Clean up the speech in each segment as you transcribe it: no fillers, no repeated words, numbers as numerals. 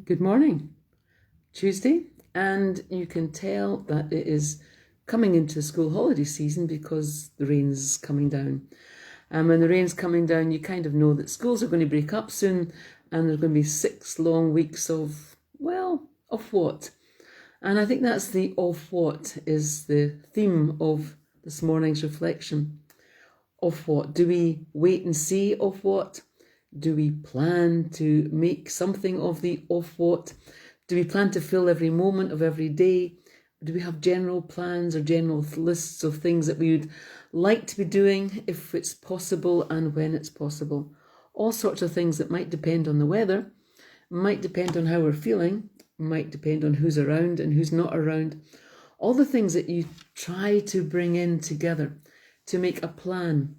Good morning. Tuesday, and you can tell that it is coming into school holiday season because the rain's coming down. And when the rain's coming down, you kind of know that schools are going to break up soon, and there's going to be 6 long weeks of, well, of what? And I think that's the of what is the theme of this morning's reflection. Of what? Do we wait and see of what? Do we plan to make something of the of what? Do we plan to fill every moment of every day? Do we have general plans or general lists of things that we would like to be doing if it's possible and when it's possible? All sorts of things that might depend on the weather, might depend on how we're feeling, might depend on who's around and who's not around. All the things that you try to bring in together to make a plan.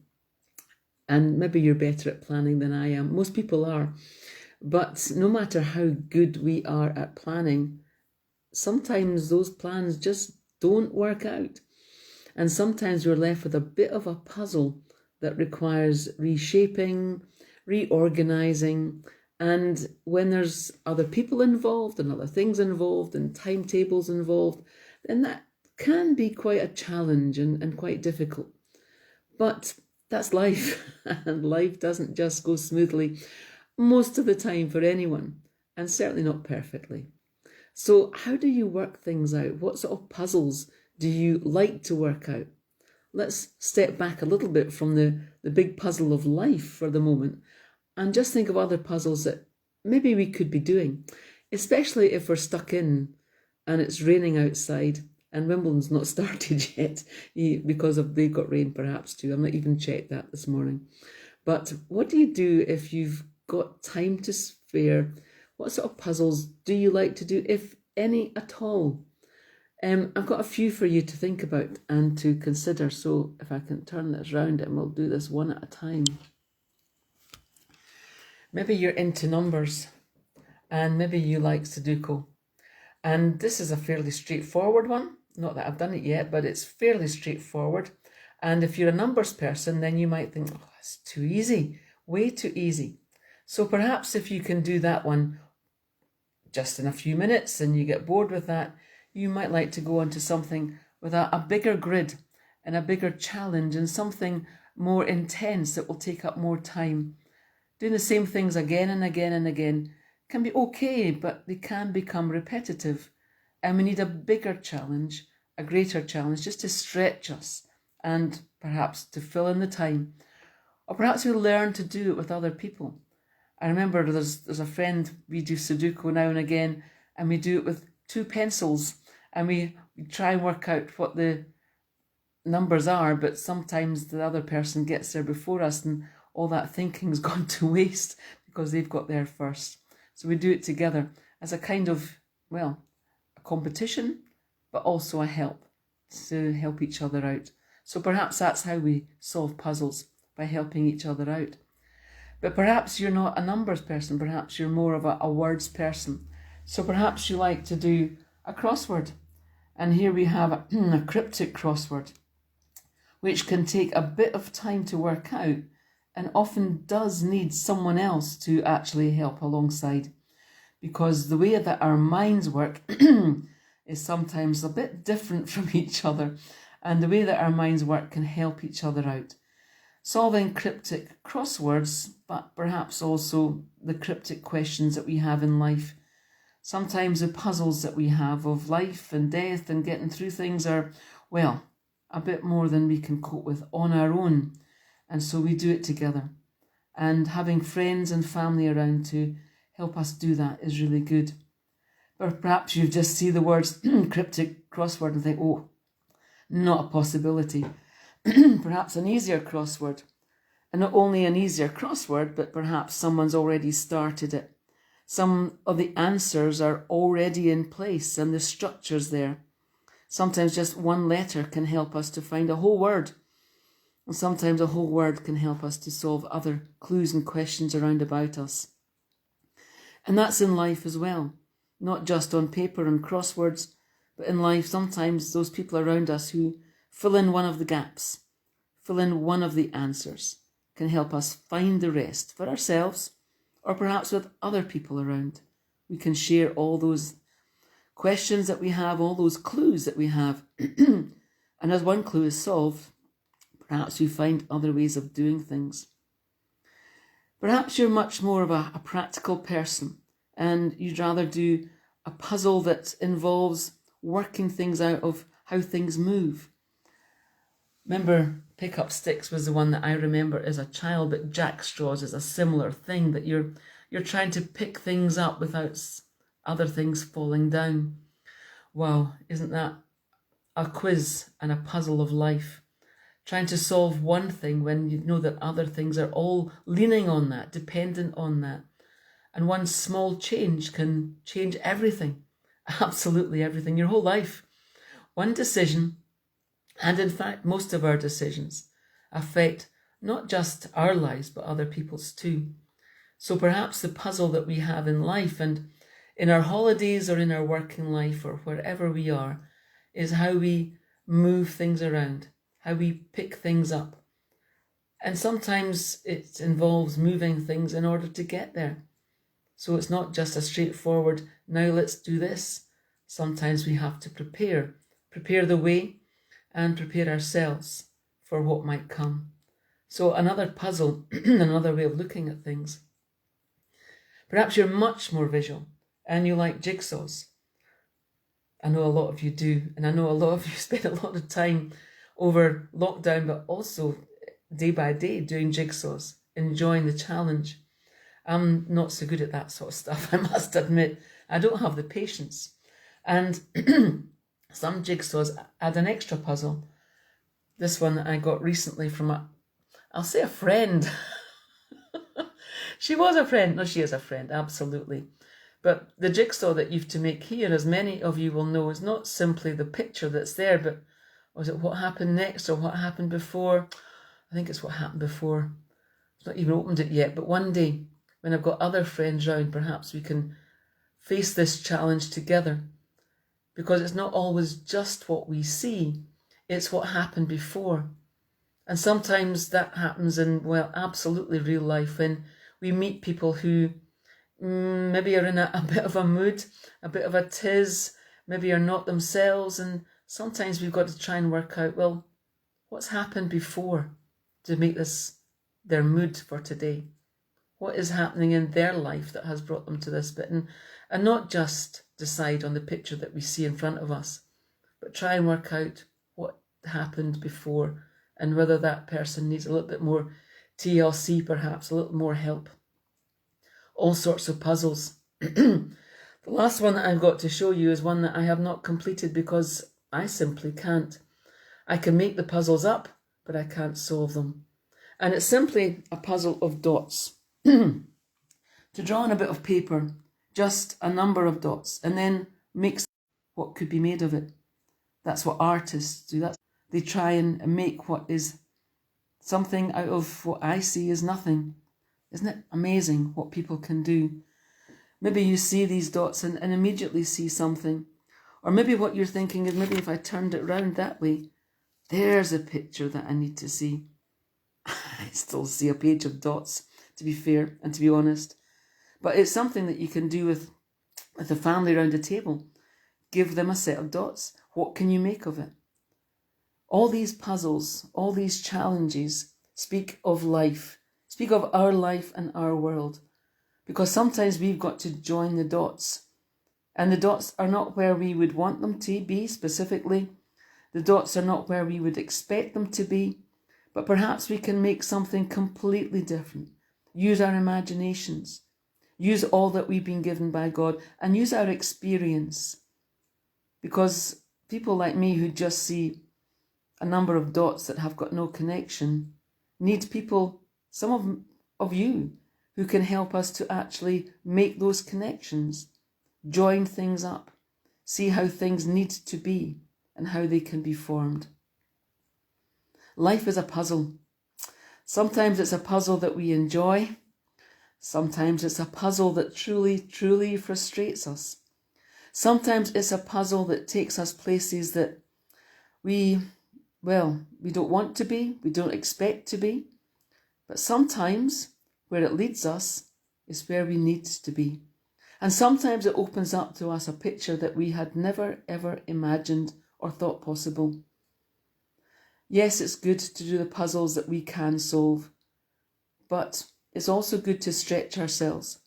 And maybe you're better at planning than I am. Most people are. But no matter how good we are at planning, sometimes those plans just don't work out. And sometimes we're left with a bit of a puzzle that requires reshaping, reorganizing. And when there's other people involved and other things involved and timetables involved, then that can be quite a challenge and quite difficult. But that's life, and life doesn't just go smoothly most of the time for anyone, and certainly not perfectly. So how do you work things out? What sort of puzzles do you like to work out? Let's step back a little bit from the big puzzle of life for the moment and just think of other puzzles that maybe we could be doing, especially if we're stuck in and it's raining outside and Wimbledon's not started yet because they've got rain perhaps too. I've not even checked that this morning. But what do you do if you've got time to spare? What sort of puzzles do you like to do, if any at all? I've got a few for you to think about and to consider. So if I can turn this round and we'll do this one at a time. Maybe you're into numbers and maybe you like Sudoku. And this is a fairly straightforward one. Not that I've done it yet, but it's fairly straightforward. And if you're a numbers person, then you might think, oh, it's too easy, way too easy. So perhaps if you can do that one just in a few minutes and you get bored with that, you might like to go on to something with a bigger grid and a bigger challenge and something more intense that will take up more time. Doing the same things again and again and again can be okay, but they can become repetitive. And we need a bigger challenge, a greater challenge, just to stretch us and perhaps to fill in the time. Or perhaps we learn to do it with other people. I remember there's a friend, we do Sudoku now and again, and we do it with 2 pencils, and we try and work out what the numbers are, but sometimes the other person gets there before us and all that thinking's gone to waste because they've got there first. So we do it together as a kind of, well, a competition, but also a help to help each other out. So perhaps that's how we solve puzzles, by helping each other out. But perhaps you're not a numbers person, perhaps you're more of a words person. So perhaps you like to do a crossword. And here we have a cryptic crossword, which can take a bit of time to work out and often does need someone else to actually help alongside. Because the way that our minds work is sometimes a bit different from each other, and the way that our minds work can help each other out. Solving cryptic crosswords, but perhaps also the cryptic questions that we have in life. Sometimes the puzzles that we have of life and death and getting through things are, well, a bit more than we can cope with on our own. And so we do it together. And having friends and family around to help us do that is really good. Or perhaps you just see the words cryptic crossword and think, oh, not a possibility. Perhaps an easier crossword. And not only an easier crossword, but perhaps someone's already started it. Some of the answers are already in place and the structure's there. Sometimes just one letter can help us to find a whole word. And sometimes a whole word can help us to solve other clues and questions around about us. And that's in life as well. Not just on paper and crosswords, but in life sometimes those people around us who fill in one of the gaps, fill in one of the answers, can help us find the rest for ourselves or perhaps with other people around. We can share all those questions that we have, all those clues that we have. And as one clue is solved, perhaps you find other ways of doing things. Perhaps you're much more of a practical person and you'd rather do a puzzle that involves working things out of how things move. Remember, pick up sticks was the one that I remember as a child, but jack straws is a similar thing, that you're trying to pick things up without other things falling down. Wow, isn't that a quiz and a puzzle of life? Trying to solve one thing when you know that other things are all leaning on that, dependent on that. And one small change can change everything, absolutely everything, your whole life. One decision, and in fact, most of our decisions affect not just our lives, but other people's too. So perhaps the puzzle that we have in life and in our holidays or in our working life or wherever we are is how we move things around, how we pick things up. And sometimes it involves moving things in order to get there. So it's not just a straightforward, now let's do this. Sometimes we have to prepare the way and prepare ourselves for what might come. So another puzzle, another way of looking at things. Perhaps you're much more visual and you like jigsaws. I know a lot of you do, and I know a lot of you spend a lot of time over lockdown, but also day by day doing jigsaws, enjoying the challenge. I'm not so good at that sort of stuff, I must admit. I don't have the patience. And some jigsaws add an extra puzzle. This one I got recently from I'll say a friend. She was a friend. No, she is a friend, absolutely. But the jigsaw that you've to make here, as many of you will know, is not simply the picture that's there, but was it what happened next or what happened before? I think it's what happened before. I've not even opened it yet, but one day when I've got other friends round, perhaps we can face this challenge together, because it's not always just what we see, it's what happened before. And sometimes that happens in, well, absolutely real life, when we meet people who maybe are in a bit of a mood, a bit of a tiz, maybe are not themselves, and sometimes we've got to try and work out, well, what's happened before to make this their mood for today? What is happening in their life that has brought them to this bit? And not just decide on the picture that we see in front of us, but try and work out what happened before and whether that person needs a little bit more TLC, perhaps, a little more help. All sorts of puzzles. The last one that I've got to show you is one that I have not completed because I simply can't. I can make the puzzles up, but I can't solve them. And it's simply a puzzle of dots. To draw on a bit of paper, just a number of dots, and then make what could be made of it. That's what artists do. They try and make what is something out of what I see is nothing. Isn't it amazing what people can do? Maybe you see these dots and immediately see something. Or maybe what you're thinking is, maybe if I turned it round that way, there's a picture that I need to see. I still see a page of dots, to be fair and to be honest. But it's something that you can do with a family around a table. Give them a set of dots. What can you make of it? All these puzzles, all these challenges speak of life, speak of our life and our world. Because sometimes we've got to join the dots. And the dots are not where we would want them to be specifically. The dots are not where we would expect them to be. But perhaps we can make something completely different. Use our imaginations. Use all that we've been given by God. And use our experience. Because people like me who just see a number of dots that have got no connection need people, some of you, who can help us to actually make those connections, join things up, see how things need to be and how they can be formed. Life is a puzzle. Sometimes it's a puzzle that we enjoy. Sometimes it's a puzzle that truly, truly frustrates us. Sometimes it's a puzzle that takes us places that we don't want to be, we don't expect to be. But sometimes where it leads us is where we need to be. And sometimes it opens up to us a picture that we had never ever imagined or thought possible. Yes, it's good to do the puzzles that we can solve, but it's also good to stretch ourselves,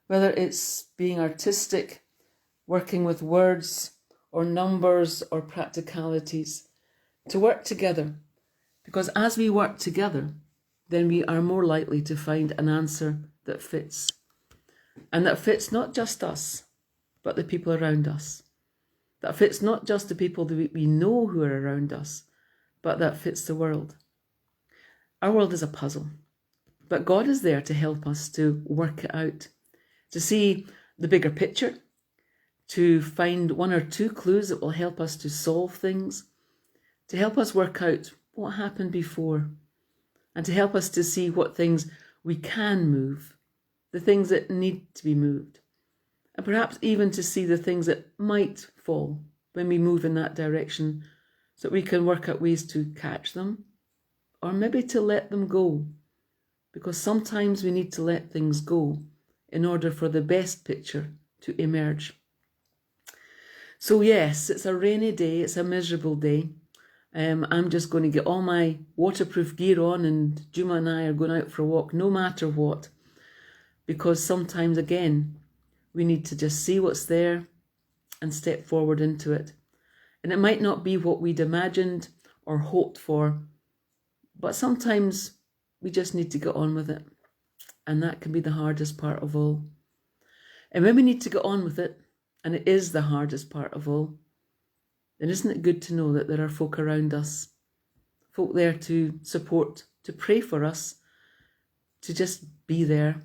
whether it's being artistic, working with words or numbers or practicalities, to work together. Because as we work together, then we are more likely to find an answer that fits. And that fits not just us, but the people around us. That fits not just the people that we know who are around us, but that fits the world. Our world is a puzzle, but God is there to help us to work it out, to see the bigger picture, to find one or two clues that will help us to solve things, to help us work out what happened before, and to help us to see what things we can move, the things that need to be moved, and perhaps even to see the things that might fall when we move in that direction, so that we can work out ways to catch them, or maybe to let them go, because sometimes we need to let things go in order for the best picture to emerge. So yes, it's a rainy day, it's a miserable day. I'm just going to get all my waterproof gear on, and Juma and I are going out for a walk no matter what, because sometimes again we need to just see what's there and step forward into it. And it might not be what we'd imagined or hoped for, but sometimes we just need to get on with it, and that can be the hardest part of all. And when we need to get on with it, and it is the hardest part of all, then isn't it good to know that there are folk around us, folk there to support, to pray for us, to just be there.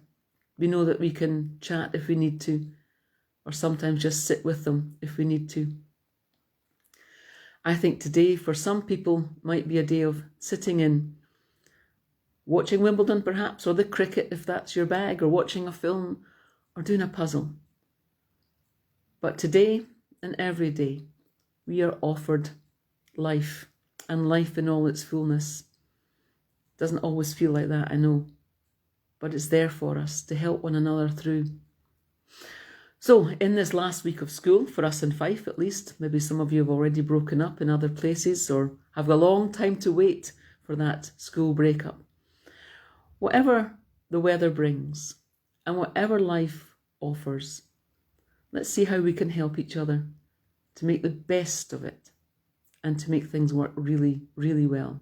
We know that we can chat if we need to, or sometimes just sit with them if we need to. I think today for some people might be a day of sitting in, watching Wimbledon perhaps, or the cricket if that's your bag, or watching a film, or doing a puzzle. But today and every day, we are offered life, and life in all its fullness. Doesn't always feel like that, I know, but it's there for us to help one another through. So in this last week of school, for us in Fife at least, maybe some of you have already broken up in other places or have a long time to wait for that school breakup. Whatever the weather brings and whatever life offers, let's see how we can help each other to make the best of it and to make things work really, really well.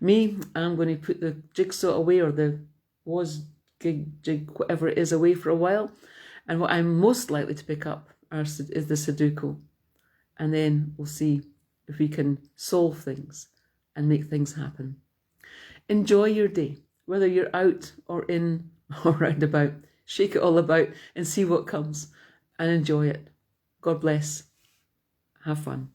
Me, I'm going to put the jigsaw away, or the jig, whatever it is, away for a while. And what I'm most likely to pick up is the Sudoku. And then we'll see if we can solve things and make things happen. Enjoy your day, whether you're out or in or round about. Shake it all about and see what comes and enjoy it. God bless. Have fun.